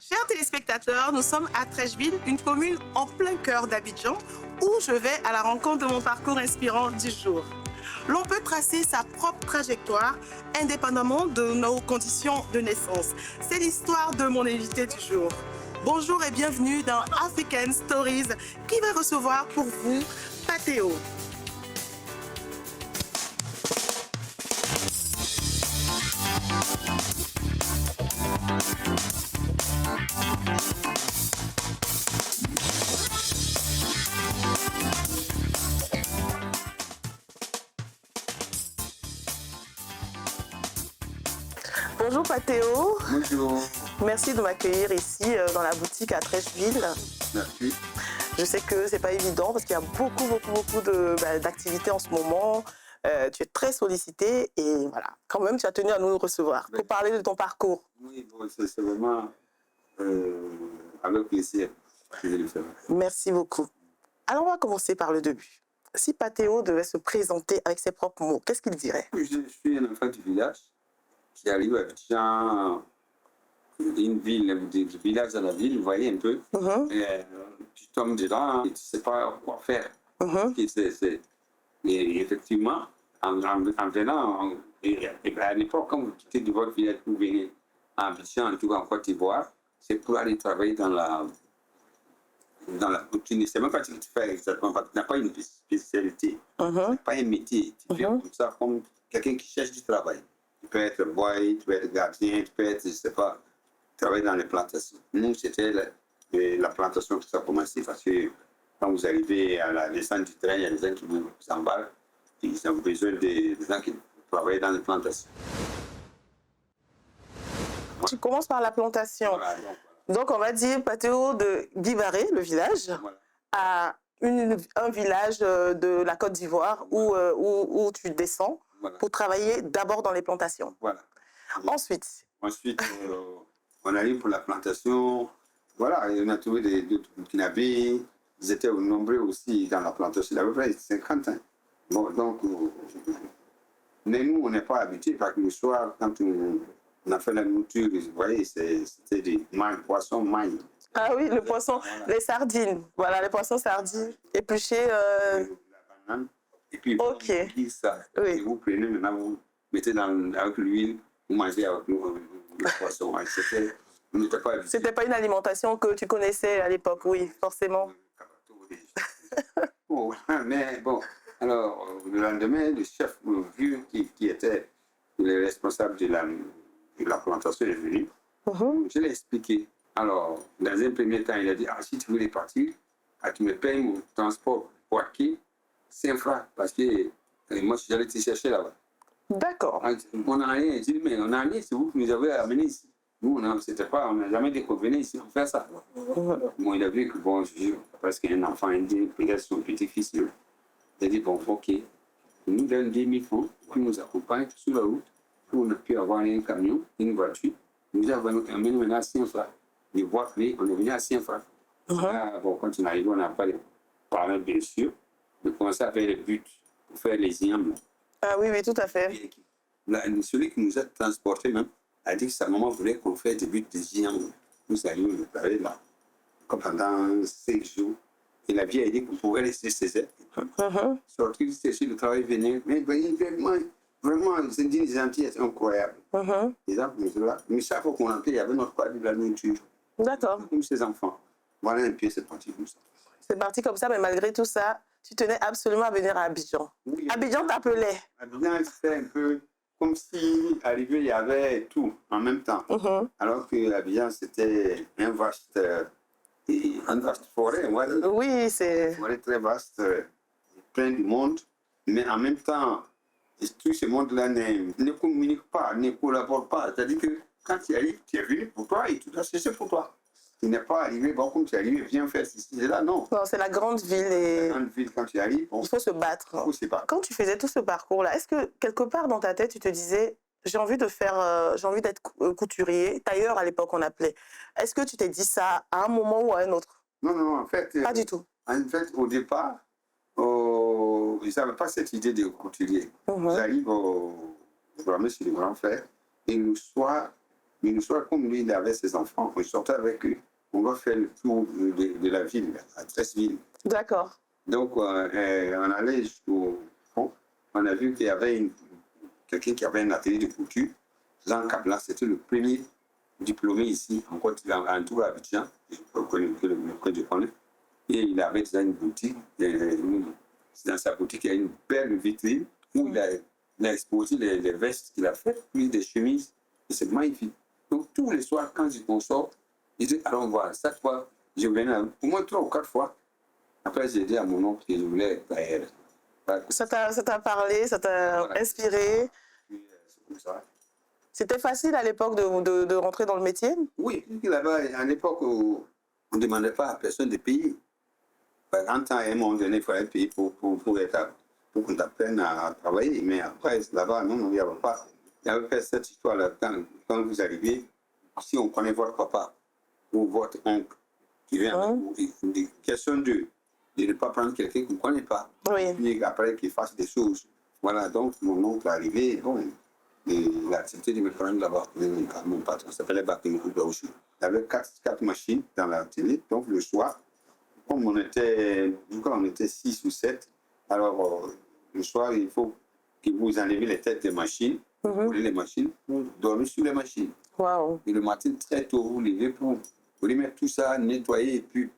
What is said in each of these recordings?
Chers téléspectateurs, nous sommes à Treichville, une commune en plein cœur d'Abidjan, où je vais à la rencontre de mon parcours inspirant du jour. L'on peut tracer sa propre trajectoire indépendamment de nos conditions de naissance. C'est l'histoire de mon invité du jour. Bonjour et bienvenue dans African Stories, qui va recevoir pour vous Pathéo. Bonjour Pathéo. Bonjour. Merci de m'accueillir ici dans la boutique à Treichville. Merci. Je sais que c'est pas évident parce qu'il y a beaucoup d'activités en ce moment. Tu es très sollicité et voilà, quand même tu as tenu à nous recevoir pour parler de ton parcours. Oui, bon, c'est vraiment avec plaisir que je le fais. Merci beaucoup. Alors on va commencer par le début. Si Pathéo devait se présenter avec ses propres mots, qu'est-ce qu'il dirait? Je suis un enfant du village qui arrive à Abidjan, une ville, du village à la ville, vous voyez un peu. Et, tu tombes dedans et tu ne sais pas quoi faire. Et effectivement, en venant, à l'époque, quand vous quittez de votre village pour venir à Abidjan, en tout cas en Côte d'Ivoire, c'est pour aller travailler dans la tu ne sais même pas ce que tu fais exactement, parce que tu n'as pas une spécialité, pas un métier. Tu viens comme ça, comme quelqu'un qui cherche du travail. Tu peux être boy, tu peux être gardien, tu peux être, je ne sais pas, travailler dans les plantations. Nous, c'était la plantation que ça a commencé, parce que quand vous arrivez à la descente du train, il y a des gens qui vous embarquent, ils ont besoin des gens qui travaillent dans les plantations. Tu commences par la plantation. Voilà, donc on va dire Pathéo de Guibaré, le village, à un village de la Côte d'Ivoire où tu descends pour travailler d'abord dans les plantations. Voilà. Ensuite, on arrive pour la plantation. Voilà, et on a trouvé d'autres Burkinabés. Ils étaient nombreux aussi dans la plantation. Il y avait près de 50 ans. Bon, donc, mais nous, on n'est pas habitués parce que le soir, quand on a fait la nourriture, vous voyez, c'était des poissons mailles. Ah oui, le poisson, les sardines. Voilà, les poissons sardines épluchés. La banane. Et puis, vous dites ça. Oui. Et vous prenez, maintenant, vous mettez avec l'huile, vous mangez avec le poisson. On n'était pas habitués. C'était pas une alimentation que tu connaissais à l'époque, oui, forcément. Bon, mais bon, alors, le lendemain, le chef, le vieux qui était le responsable de la plantation est venu. Je l'ai expliqué. Alors, dans un premier temps, il a dit, si tu voulais partir, tu me payes mon transport pour acquis 5 francs, parce que moi, j'allais te chercher là-bas. D'accord. On n'a rien. J'ai dit, mais on n'a rien, c'est vous qui nous avez amenés ici. Nous, on n'a jamais dit qu'on venait ici pour faire ça. Bon, il a vu que, bon, parce qu'un enfant indien, peut-être son petit-fils, il a dit, bon, ok, il nous donne 10 000 francs, puis nous accompagne sur la route, puis on a pu avoir un camion, une voiture. Nous avons amené maintenant à 5 francs. Les voies clés, on est venu à 5 francs. Bon, quand on est arrivé, on n'a pas de parler, bien sûr. On a commencé à faire les buts pour faire les yams. Ah oui, oui, tout à fait. Celui qui nous a transportés même a dit que sa maman voulait qu'on fasse des buts des yams. Nous allions le travailler là, comme pendant 5 jours. Et la vieille a dit qu'on pouvait laisser ses aides. Sortir, chercher le travail, venir. Mais vraiment, les Indiens, les Antilles, c'est incroyable. Mais chaque fois qu'on entrait, il y avait notre part de la nourriture. D'accord. Comme ces enfants. Voilà un peu, c'est parti comme ça. C'est parti comme ça, mais malgré tout ça, tu tenais absolument à venir à Abidjan. Oui, Abidjan t'appelait. Abidjan, c'était un peu comme si arrivé, il y avait tout en même temps. Alors que Abidjan, c'était un vaste forêt. Oui, c'est... Une forêt très vaste, plein de monde. Mais en même temps, tout ce monde-là ne communique pas, ne collabore pas. C'est-à-dire que quand tu arrives, tu es venu pour toi et tu dois chercher pour toi. Tu n'es pas arrivé, bon, comme tu es arrivé, viens faire ceci, c'est là, non. Non, c'est la grande ville. Et... La grande ville, quand tu arrives, il faut se battre. Il faut se battre. Quand tu faisais tout ce parcours-là, est-ce que quelque part dans ta tête, tu te disais, j'ai envie d'être couturier, tailleur à l'époque on appelait. Est-ce que tu t'es dit ça à un moment ou à un autre? Non, en fait... Pas du tout. En fait, au départ, ils n'avaient pas cette idée de couturier. J'arrive au monsieur le grand frère, et le soir, Mais le soir, comme lui, il avait ses enfants, on sortait avec eux. On va faire le tour de la ville, à Treichville. D'accord. Donc, on allait jusqu'au fond. On a vu qu'il y avait quelqu'un qui avait un atelier de couture. Jean Kabla, c'était le premier diplômé ici, en Côte d'Ivoire, en tout à Abidjan, que je connais. Et il avait déjà une boutique. Dans sa boutique, il y a une belle vitrine où il a exposé les vestes qu'il a faites, puis des chemises. Et c'est magnifique. Donc, tous les soirs, quand on sort, je dis, allons voir. Chaque fois, je venais au moins 3 ou 4 fois. Après, j'ai dit à mon oncle que je voulais être tailleur. Ça t'a parlé, ça t'a inspiré. Puis, c'est comme ça. C'était facile à l'époque de rentrer dans le métier? Oui, là-bas, à l'époque où on ne demandait pas à personne de payer. En temps, à un moment donné, il fallait payer pour qu'on t'apprenne à travailler. Mais après, là-bas, non, il n'y avait pas. Il y avait pas cette histoire-là. Quand vous arrivez, si on connaît votre papa ou votre oncle qui vient avec vous, il est question de ne pas prendre quelqu'un qu'on ne connaît pas. Oui. Puis après, qu'il fasse des choses. Voilà, donc mon oncle est arrivé, bon, il a accepté de me prendre là-bas. Mon patron s'appelait Bakayoko Gaouchi. Il y avait 4 machines dans la télé, donc le soir, comme on était 6 ou 7, alors le soir, il faut que vous enlevez les têtes des machines, vous les machines, vous dormez sur les machines. Wow. Et le matin, très tôt, vous levez pour remettre tout ça, nettoyer et puis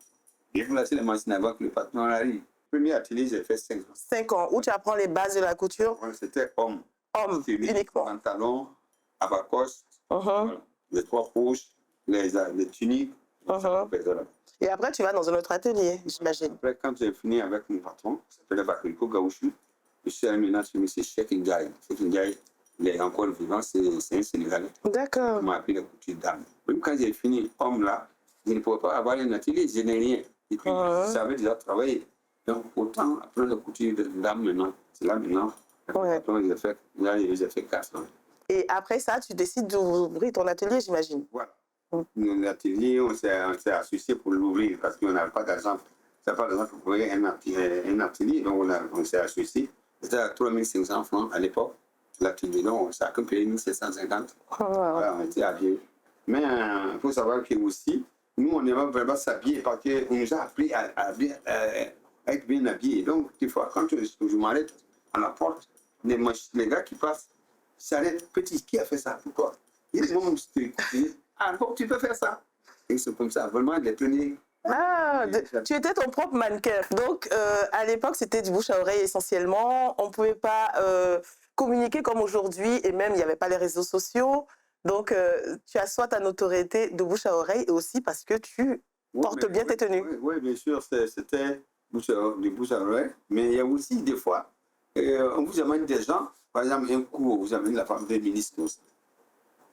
déplacer les machines avant que le patron arrive. Le premier atelier, j'ai fait 5 ans. 5 ans, où tu apprends les bases de la couture? Ouais, c'était homme. Homme, uniquement. Pantalon, abacoste, voilà, les 3 poches, les tuniques. Et après, tu vas dans un autre atelier, j'imagine. Après, quand j'ai fini avec mon patron, qui s'appelait Bakayoko Gaouchi, je suis maintenant chez M. Cheikh Ndiaye. Cheikh Ndiaye, il est encore vivant, c'est un Sénégalais. D'accord. Il m'a appris la couture d'âme. Même quand j'ai fini homme là, je ne pouvais pas avoir un atelier, je n'ai rien. Et puis, je savais déjà travailler. Donc, autant apprendre la couture d'âme maintenant. C'est là maintenant. Ouais. J'ai fait 4 ans. Et après ça, tu décides d'ouvrir ton atelier, j'imagine. Voilà. L'atelier, on s'est associé pour l'ouvrir parce qu'on n'avait pas d'argent. Ça n'a pas d'argent pour ouvrir un atelier, donc on s'est associé. C'était à 3500 francs à l'époque. L'atelier, donc chacun payait 1750. Voilà, on était habillés. Mais il faut savoir que aussi, nous, on aimait vraiment s'habiller parce qu'on nous a appris à être bien habillés. Donc, des fois, quand je m'arrête à la porte, les gars qui passent s'arrêtent. Petit, qui a fait ça? Pourquoi? Ils m'ont dit, ah bon, tu peux faire ça? Et c'est comme ça, vraiment, les premiers. Ah, tu étais ton propre mannequin. Donc, à l'époque, c'était du bouche à oreille essentiellement. On ne pouvait pas communiquer comme aujourd'hui et même, il n'y avait pas les réseaux sociaux. Donc, tu as soit ta notoriété de bouche à oreille et aussi parce que tu portes bien tes tenues. Oui, bien sûr, c'était du bouche à oreille. Mais il y a aussi des fois, on vous amène des gens, par exemple, un cours, vous amène la femme des ministres.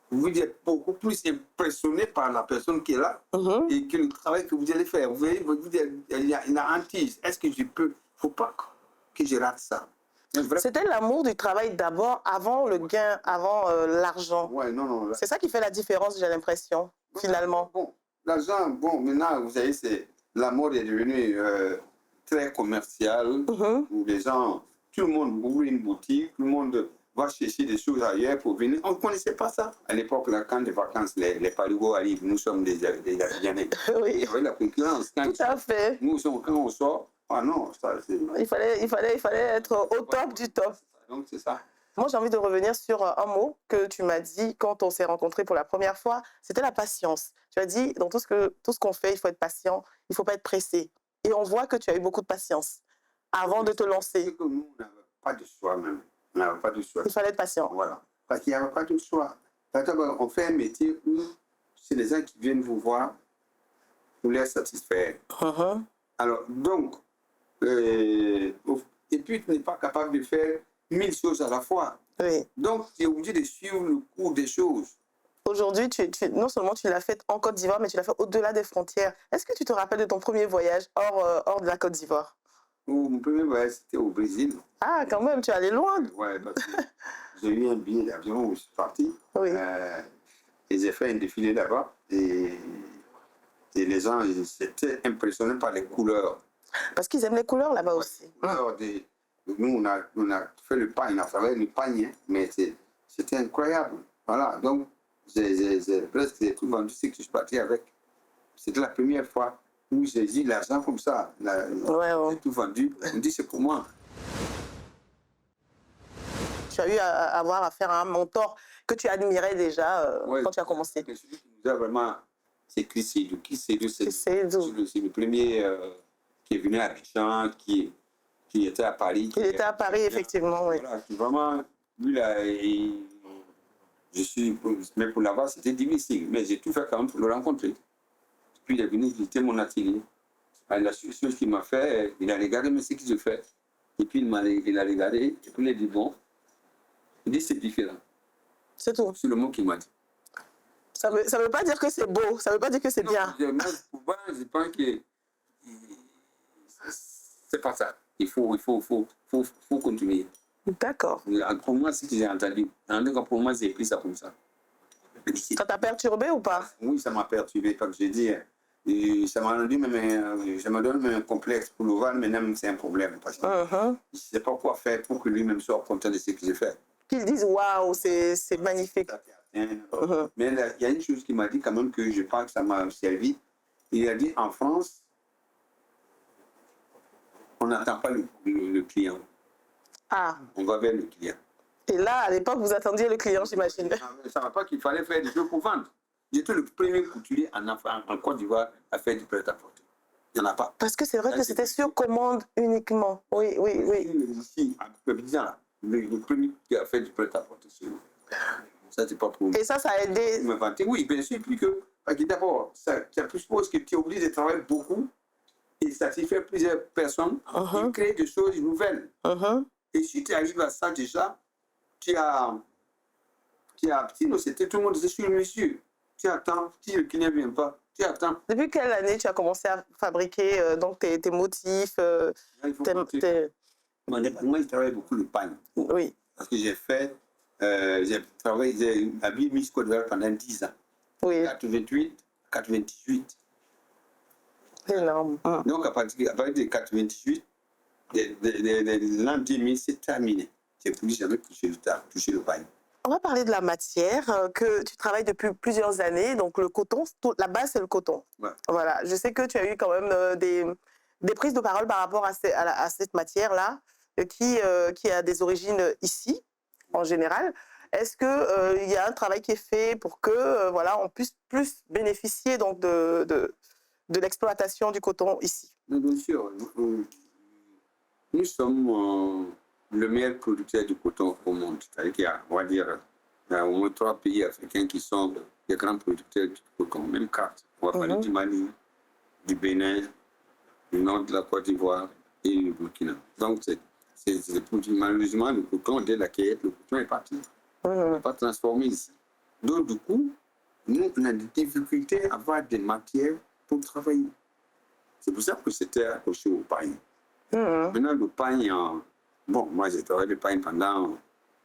Vous êtes beaucoup plus impressionné par la personne qui est là et que le travail que vous allez faire. Vous voyez, vous dites, il y a une hantise. Est-ce que je peux? Il ne faut pas que je rate ça. C'était l'amour du travail d'abord, avant le gain, avant l'argent. Ouais, non. C'est ça qui fait la différence, j'ai l'impression, finalement. Bon, l'argent, bon, maintenant, vous savez, l'amour est devenu très commercial, où les gens, tout le monde ouvre une boutique, tout le monde va chercher des choses ailleurs pour venir. On ne connaissait pas ça. À l'époque, là, quand les vacances, les parigots arrivent, nous sommes des Africains. Oui. Il y avait la concurrence. Tout à fait. Nous, quand on sort, ah non, ça c'est... Il fallait être au top du top. Donc c'est ça. Moi, j'ai envie de revenir sur un mot que tu m'as dit quand on s'est rencontrés pour la première fois, c'était la patience. Tu as dit, dans tout ce qu'on fait, il faut être patient, il ne faut pas être pressé. Et on voit que tu as eu beaucoup de patience avant de te lancer. Que nous, on n'avait pas de choix même. On n'avait pas de choix. Il fallait être patient. Voilà. Parce qu'il n'y avait pas de choix. On fait un métier où c'est les gens qui viennent vous voir pour les satisfaire. Alors, donc, et puis tu n'es pas capable de faire 1000 choses à la fois. Oui. Donc, tu es obligé de suivre le cours des choses. Aujourd'hui, non seulement tu l'as fait en Côte d'Ivoire, mais tu l'as fait au-delà des frontières. Est-ce que tu te rappelles de ton premier voyage hors de la Côte d'Ivoire? Mon premier voyage, c'était au Brésil. Ah, quand même, tu es allé loin. Oui, parce que j'ai eu un billet d'avion où je suis parti. Oui. Et j'ai fait un défilé là-bas. Et les gens, ils étaient impressionnés par les couleurs. Parce qu'ils aiment les couleurs là-bas aussi. Nous, on a fait le pagne, on a travaillé le pagne, mais c'était incroyable. Voilà, donc presque j'ai tout vendu ce que je suis parti avec. C'était la première fois où j'ai dit l'argent comme ça. J'ai tout vendu. On dit c'est pour moi. Tu as eu à avoir affaire à un mentor que tu admirais déjà quand tu as commencé. Celui qui nous a vraiment, c'est Chris Seydou. Chris Seydou, c'est le premier qui est venu à Abidjan, qui était à Paris. Il était à Paris, effectivement, oui. Voilà, vraiment, lui là, mais pour l'avoir, c'était difficile. Mais j'ai tout fait quand même pour le rencontrer. Puis il est venu visiter mon atelier. La chose qu'il m'a fait, il a regardé ce que je fais. Et puis il a regardé, et puis il a dit bon. Il dit c'est différent. C'est tout. C'est le mot qu'il m'a dit. Ça veut pas dire que c'est beau, ça veut pas dire que c'est bien. Moi, pour moi, je pense que c'est pas ça. Il faut continuer. D'accord. Pour moi, c'est ce que j'ai entendu. En tout cas, pour moi, j'ai pris ça comme ça. Ça t'a perturbé ou pas? Oui, ça m'a perturbé. Parce que j'ai dit, ça m'a rendu même, ça m'a donné même un complexe pour l'Oval, mais même c'est un problème. Parce que je ne sais pas quoi faire pour que lui-même soit content de ce que j'ai fait. Qu'ils disent waouh, c'est magnifique. Mais il y a une chose qui m'a dit quand même que je pense que ça m'a servi. Il a dit en France, on n'attend pas le client. Ah. On va vers le client. Et là, à l'époque, vous attendiez le client, j'imagine. Ça ne va pas qu'il fallait faire des choses pour vendre. J'étais le premier couturier en Côte d'Ivoire à faire du prêt-à-porter. Il n'y en a pas. Parce que c'est vrai que c'était sur commande uniquement. Oui. Ici, à Abidjan, le premier qui a fait du prêt-à-porter chez nous. Ça, c'est pas pour nous. Et ça a aidé. Oui, bien sûr, plus que. Parce que d'abord, ça suppose que tu es obligé de travailler beaucoup et satisfaire plusieurs personnes et créer des choses nouvelles. Et si tu arrives à ça déjà, sinon c'était tout le monde disait, je suis le monsieur. Tu attends, si le client ne vient pas, tu attends. Depuis quelle année tu as commencé à fabriquer donc tes motifs Moi, je travaille beaucoup le pain. Oui. Parce que j'ai habillé Miss Côte d'Ivoire pendant 10 ans. Oui. 88, 98. C'est énorme. Donc, à partir de 98, l'an 2000, c'est terminé. J'ai plus jamais touché le pain. On va parler de la matière que tu travailles depuis plusieurs années. Donc, le coton, la base, c'est le coton. Ouais. Voilà. Je sais que tu as eu quand même des prises de parole par rapport à cette matière-là qui a des origines ici, en général. Est-ce qu'il y a un travail qui est fait pour que voilà, on puisse plus bénéficier donc, de l'exploitation du coton ici? Bien sûr. Nous sommes le meilleur producteur de coton au monde. C'est-à-dire qu'il y a, on va dire, il y a au moins 3 pays africains qui sont des grands producteurs de coton, même 4. On va parler du Mali, du Bénin, du nord de la Côte d'Ivoire et du Burkina. Donc, malheureusement, le coton, dès la cueillette, le coton est parti. Il n'est pas transformé ici. Donc, du coup, nous, on a des difficultés à avoir des matières pour travailler. C'est pour ça que c'était accroché au pain. Maintenant, le pain, bon, moi, j'ai travaillé le pain pendant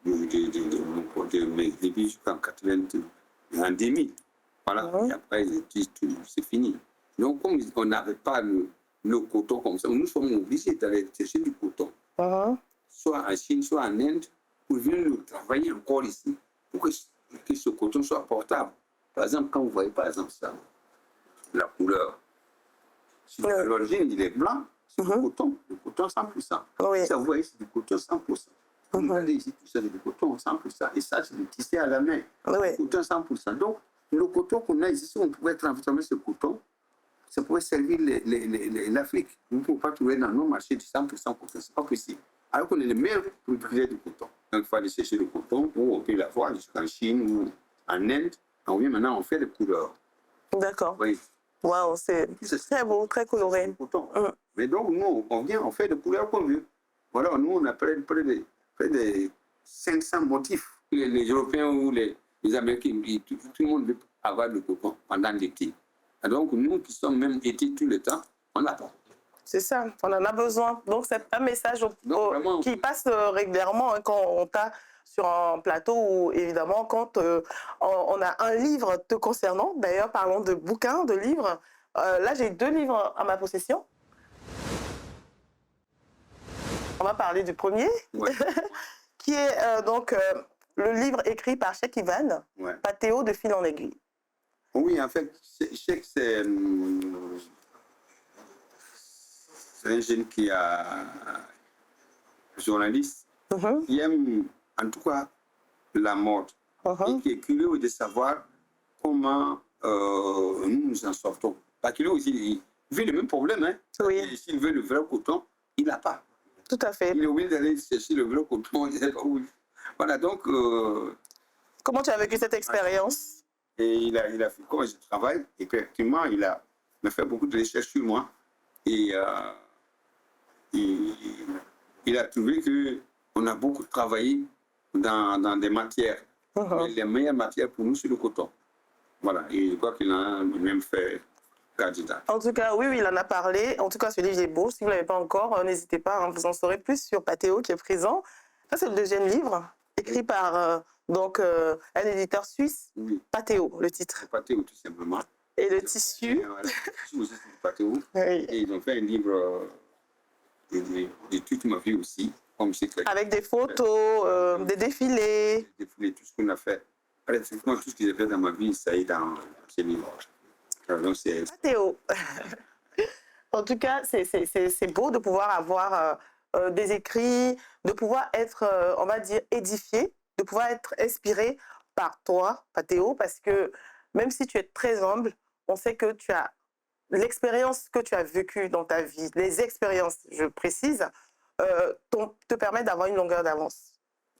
mes débuts jusqu'en 2000. Voilà, et après, c'est fini. Donc, comme on n'avait pas le coton comme ça, nous sommes obligés d'aller chercher du coton, soit en Chine, soit en Inde, pour venir le travailler encore ici, pour que ce coton soit portable. Par exemple, quand vous voyez, par exemple, ça, la couleur, l'origine, il est blanc, c'est du coton 100%. Oui. Ça, vous voyez, c'est du coton 100%. Vous regardez ici, tout ça, c'est du coton 100%. Et ça, c'est du tissé à la main. Oui. Du coton 100%. Donc, le coton qu'on a ici, si on pouvait transformer ce coton, ça pourrait servir l'Afrique. Vous ne pouvez pas trouver dans nos marchés du 100% coton. Ce n'est pas possible. Alors qu'on est les meilleurs producteurs de coton. Donc, il faut aller chercher le coton, où on peut l'avoir jusqu'en Chine ou en Inde. On vient maintenant, on fait des couleurs. D'accord. Oui. Waouh, c'est très beau, très coloré. Mais donc, nous, on vient, on fait des couleurs qu'on veut. Voilà, nous, on a près de 500 motifs. Les Européens ou les Américains, tout le monde veut avoir le coton pendant l'été. Donc, nous qui sommes même été tout le temps, on n'a pas. C'est ça, on en a besoin. Donc, c'est un message qui passe régulièrement quand on t'a sur un plateau ou évidemment quand on a un livre te concernant. D'ailleurs, parlons de bouquins, de livres. Là, j'ai 2 livres à ma possession. On va parler du premier, qui est donc le livre écrit par Cheikh Ivan, Ouais. Pathéo de fil en aiguille. Oui, en fait, Cheikh, c'est un jeune qui a journaliste, Mhm, qui aime en tout cas la mode et mhm. qui est curieux de savoir comment nous nous en sortons. Parce que lui aussi, il vit le même problème. Hein. Oui, Et s'il veut le vrai coton, il n'a pas. tout à fait. Il est obligé d'aller chercher le vrai coton. Il sait pas où. Voilà, donc, Comment tu as vécu cette expérience? et il a fait comme je travaille, et effectivement, il m'a fait beaucoup de recherches sur moi. Et il, il a trouvé qu'on a beaucoup travaillé dans des matières. Mhm. Mais les meilleures matières pour nous, c'est le coton. Voilà, et je crois qu'il a même fait candidat. En tout cas, oui, oui, il en a parlé. En tout cas, ce livre est beau. Si vous ne l'avez pas encore, n'hésitez pas, hein, vous en saurez plus sur Pathéo qui est présent. Ça, c'est le deuxième livre, écrit par un éditeur suisse, Oui, Pathéo, le titre. c'est Pathéo tout simplement. Et le Et tissu, voilà, le tissu aussi, c'est Pathéo. oui, Et ils ont fait un livre de toute ma vie aussi, comme c'est que avec des photos, des défilés. tout ce qu'on a fait. Effectivement, tout ce que j'ai fait dans ma vie, ça y est dans ce livre. Donc, c'est Pathéo. En tout cas, c'est beau de pouvoir avoir des écrits, de pouvoir être, on va dire, édifié, de pouvoir être inspiré par toi, Pathéo, parce que même si tu es très humble, on sait que tu as l'expérience que tu as vécue dans ta vie, les expériences, je précise, te permettent d'avoir une longueur d'avance,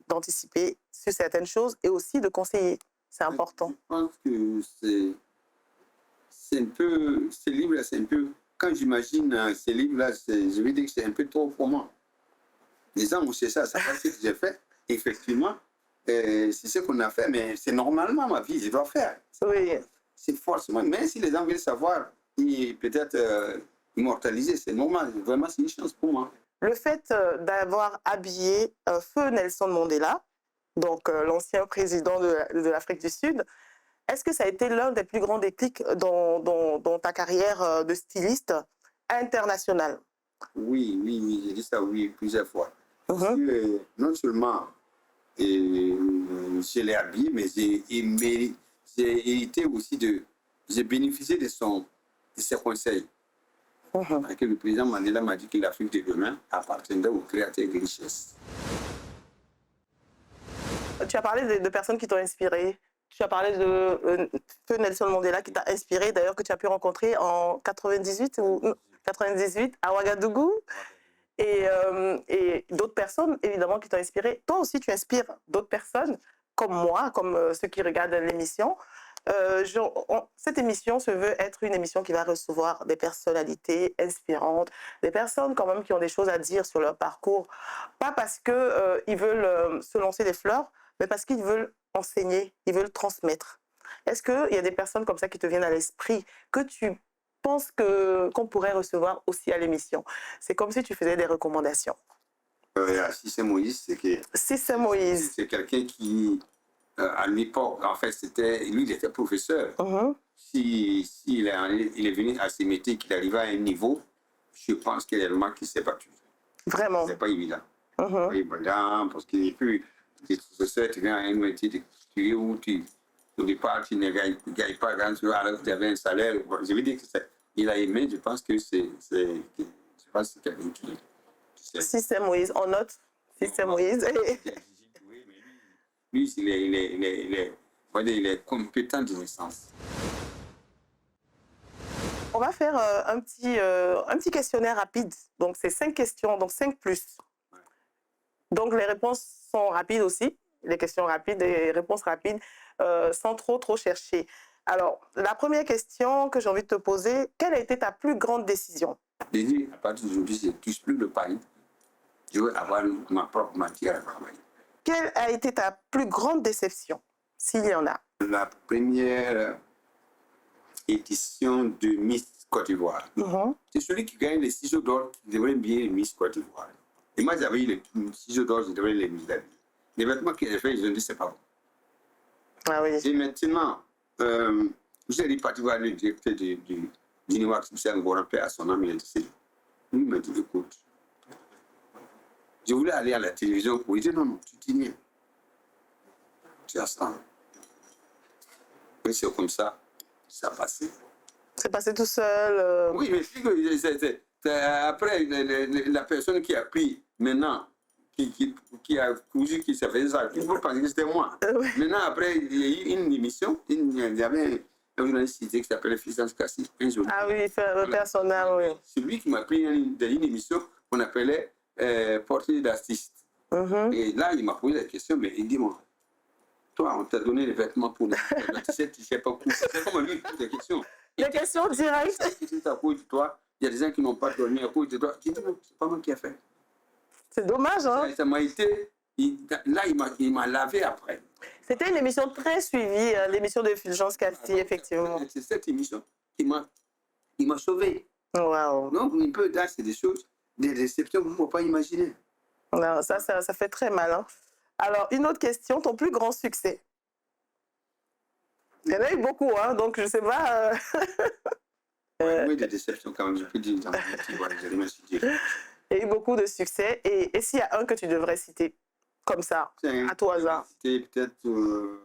d'anticiper sur certaines choses et aussi de conseiller. C'est important. Je pense que c'est un peu, ce livre-là, c'est un peu, quand j'imagine ces livres-là, je veux dire que c'est un peu trop pour moi. Les gens ont cherché à savoir ce que j'ai fait. Effectivement, c'est ce qu'on a fait, mais c'est normalement ma vie, je dois faire. Oui. C'est forcément, mais si les gens veulent savoir et peut-être immortaliser, c'est normal. Vraiment, c'est une chance pour moi. Le fait d'avoir habillé Feu Nelson Mandela, donc l'ancien président de l'Afrique du Sud, est-ce que ça a été l'un des plus grands déclics dans ta carrière de styliste internationale? Oui, oui, oui, j'ai dit ça, oui, plusieurs fois. Parce Mhm. que non seulement je l'ai habillé, mais j'ai hérité aussi j'ai bénéficié de ses conseils. Mhm. Parce que le président Mandela m'a dit que l'Afrique de demain appartiendrait aux créateurs de richesse. Tu as parlé de personnes qui t'ont inspiré. Tu as parlé de Feu Nelson Mandela qui t'a inspiré, d'ailleurs que tu as pu rencontrer en 98 ou 98 à Ouagadougou. Et d'autres personnes, évidemment, qui t'ont inspiré. Toi aussi, tu inspires d'autres personnes, comme moi, comme ceux qui regardent l'émission. Cette émission se veut être une émission qui va recevoir des personnalités inspirantes, des personnes quand même qui ont des choses à dire sur leur parcours. Pas parce qu'ils veulent se lancer des fleurs, mais parce qu'ils veulent enseigner, ils veulent transmettre. Est-ce qu'il y a des personnes comme ça qui te viennent à l'esprit, que tu penses qu'on pourrait recevoir aussi à l'émission? C'est comme si tu faisais des recommandations. Si c'est Moïse, Si c'est Moïse. c'est quelqu'un qui, à l'époque, en fait, lui, il était professeur. Mhm. Il est venu à ce métier, qu'il arrivait à un niveau, je pense qu'il qu'il s'est battu. Vraiment. C'est pas évident. Mhm. C'est pas évident, parce que plus tu es professeur, tu viens à un métier de culture où au départ, tu ne gagnes pas grand-chose, alors que tu avais un salaire. Je veux dire qu'il a aimé, je pense que c'est quelqu'un qui... Si c'est Moïse, on note. Si c'est Moïse. Oui, mais lui, il est compétent de naissance. On va faire un petit questionnaire rapide. Donc, c'est 5 questions, donc 5 plus. Donc, les réponses sont rapides aussi. Les questions rapides et les réponses rapides, sans trop chercher. Alors, la première question que j'ai envie de te poser, quelle a été ta plus grande décision? J'ai dit, à partir d'aujourd'hui, je ne touche plus le pain. Je veux avoir ma propre matière à travailler. Quelle a été ta plus grande déception, s'il y en a? La première édition de Miss Côte d'Ivoire. C'est celui qui gagne les ciseaux d'or qui devrait bien Miss Côte d'Ivoire. Et moi, j'avais eu les ciseaux d'or, je devrais les mis la vie. Les vêtements que j'ai fait, ils ont dit, c'est pas bon. Ah oui. Et maintenant, j'ai dit, parti voir le directeur du Niwak, c'est un grand père à son âme, il a dit, lui m'a dit, écoute, je voulais aller à la télévision pour lui dire, non, tu dis rien. tu as ça. Oui, c'est comme ça a passé. C'est passé tout seul. Oui, mais après, la personne qui a pris maintenant, qui a cousu, qui s'est fait ça, il faut penser que c'était moi. Oui. Maintenant, après, il y a eu une émission, il y avait un journaliste qui s'appelait Fils Cassis, un journaliste. Ah oui, personnel, oui. C'est lui qui m'a pris dans une émission qu'on appelait Portrait d'artiste. Et là, il m'a posé la question, mais il dit, moi, toi, on t'a donné les vêtements pour le tu sais pas couper. C'est comme lui, toutes les questions. Les questions directes. C'est à cause de toi. Il y a des gens qui n'ont pas dormi à cause de toi. Je dis, non, c'est pas moi qui ai fait. C'est dommage, hein? Ça m'a été... Là, il m'a lavé après. C'était une émission très suivie, l'émission de Fulgence Cassis, effectivement. C'est cette émission qui m'a sauvé. Waouh. Donc, un peu là, c'est des choses, des déceptions que vous ne pouvez pas imaginer. Non, ça fait très mal. Hein. Alors, une autre question, ton plus grand succès? Il y en a eu beaucoup, hein, donc je ne sais pas... Oui, des déceptions quand même, je peux dire. Il y a eu beaucoup de succès. Et s'il y a un que tu devrais citer, comme ça, à tout hasard? C'était peut-être le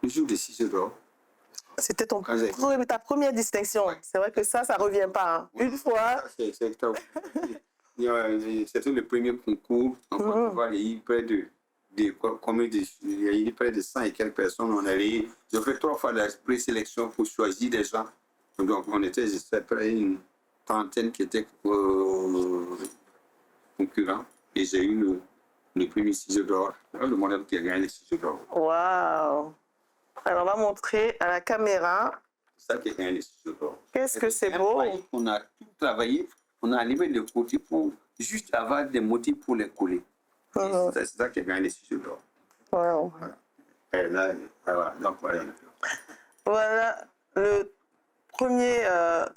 jour des 6 d'or. C'était ta première distinction. Ouais. C'est vrai que ça ne revient pas. Hein. Ouais. Une fois... C'était le premier concours. En Côte d'Ivoire, il y a eu près de 100 et quelques personnes. On allait, j'ai fait 3 fois la présélection pour choisir des gens. Donc, on était près une trentaine qui étaient concurrents. Et j'ai eu le premier ciseau d'or. Le modèle qui a gagné le ciseau d'or. Waouh! Alors, on va montrer à la caméra. C'est ça qui a gagné le ciseau d'or. Qu'est-ce que c'est beau! On a tout travaillé. On a arrivé de côté pour juste avoir des motifs pour les coller. C'est ça qui a gagné les ciseaux d'or. Wow. Et là, voilà. Donc, voilà. Voilà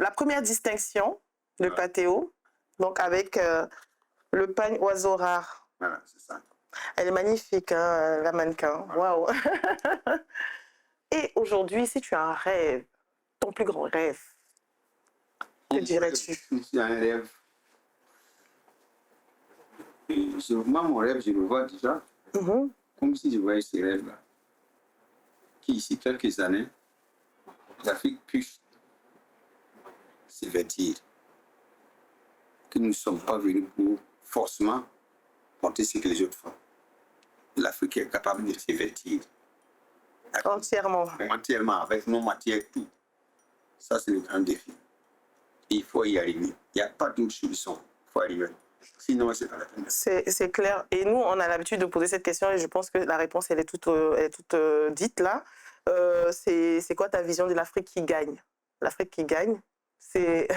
la première distinction de Patéo, donc avec le pagne oiseau rare. Voilà, c'est ça. Elle est magnifique, hein, la mannequin. Waouh! Et aujourd'hui, si tu as un rêve, ton plus grand rêve, que dirais-tu? C'est un rêve. Moi, mon rêve, je le vois déjà comme si je voyais ce rêve-là. Qu'ici, quelques années, l'Afrique puisse se vêtir. Que nous ne sommes pas venus pour forcément porter ce que les autres font. L'Afrique est capable de se vêtir. Entièrement. Entièrement, avec nos matières, tout. Ça, c'est le grand défi. Et il faut y arriver. Il n'y a pas d'autre solution. Il faut arriver. Sinon, c'est pas la peine. C'est clair. Et nous, on a l'habitude de poser cette question et je pense que la réponse, elle est toute dite là. C'est quoi ta vision de l'Afrique qui gagne? L'Afrique qui gagne, c'est,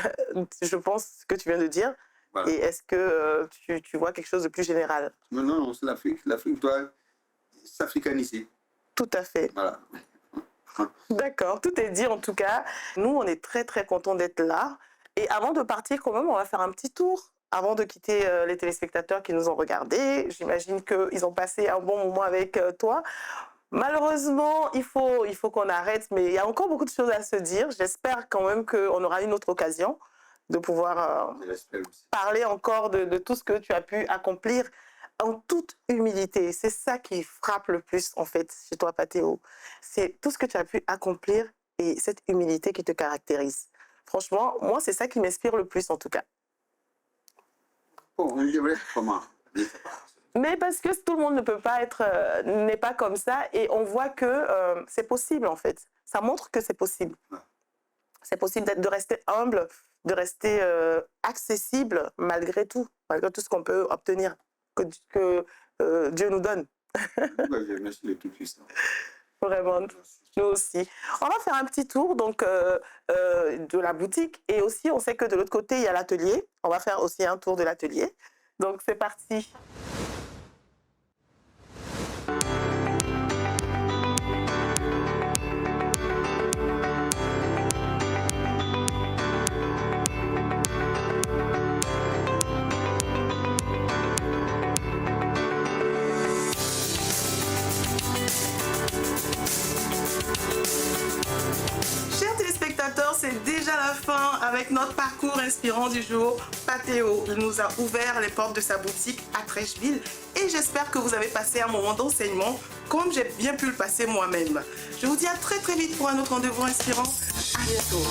je pense, ce que tu viens de dire. Voilà. Et est-ce que tu vois quelque chose de plus général? Non, c'est l'Afrique. L'Afrique doit s'africaniser. Tout à fait. Voilà. D'accord, tout est dit en tout cas. Nous, on est très très contents d'être là. Et avant de partir, quand même, on va faire un petit tour. Avant de quitter les téléspectateurs qui nous ont regardés, j'imagine qu'ils ont passé un bon moment avec toi. Malheureusement, il faut qu'on arrête, mais il y a encore beaucoup de choses à se dire. J'espère quand même qu'on aura une autre occasion de pouvoir parler encore de tout ce que tu as pu accomplir en toute humilité. C'est ça qui frappe le plus, en fait, chez toi, Patéo. C'est tout ce que tu as pu accomplir et cette humilité qui te caractérise. Franchement, moi, c'est ça qui m'inspire le plus, en tout cas. Bon, on devrait comment? Mais parce que tout le monde ne peut pas n'est pas comme ça et on voit que c'est possible, en fait. Ça montre que c'est possible. C'est possible de rester humble, de rester accessible malgré tout ce qu'on peut obtenir, que Dieu nous donne. Merci le Tout-Puissant. Vraiment, nous aussi. On va faire un petit tour donc, de la boutique et aussi on sait que de l'autre côté il y a l'atelier. On va faire aussi un tour de l'atelier. Donc c'est parti. téléspectateurs, c'est déjà la fin avec notre parcours inspirant du jour. Pathéo, il nous a ouvert les portes de sa boutique à Trècheville et j'espère que vous avez passé un moment d'enseignement comme j'ai bien pu le passer moi-même. Je vous dis à très très vite pour un autre rendez-vous inspirant. À bientôt.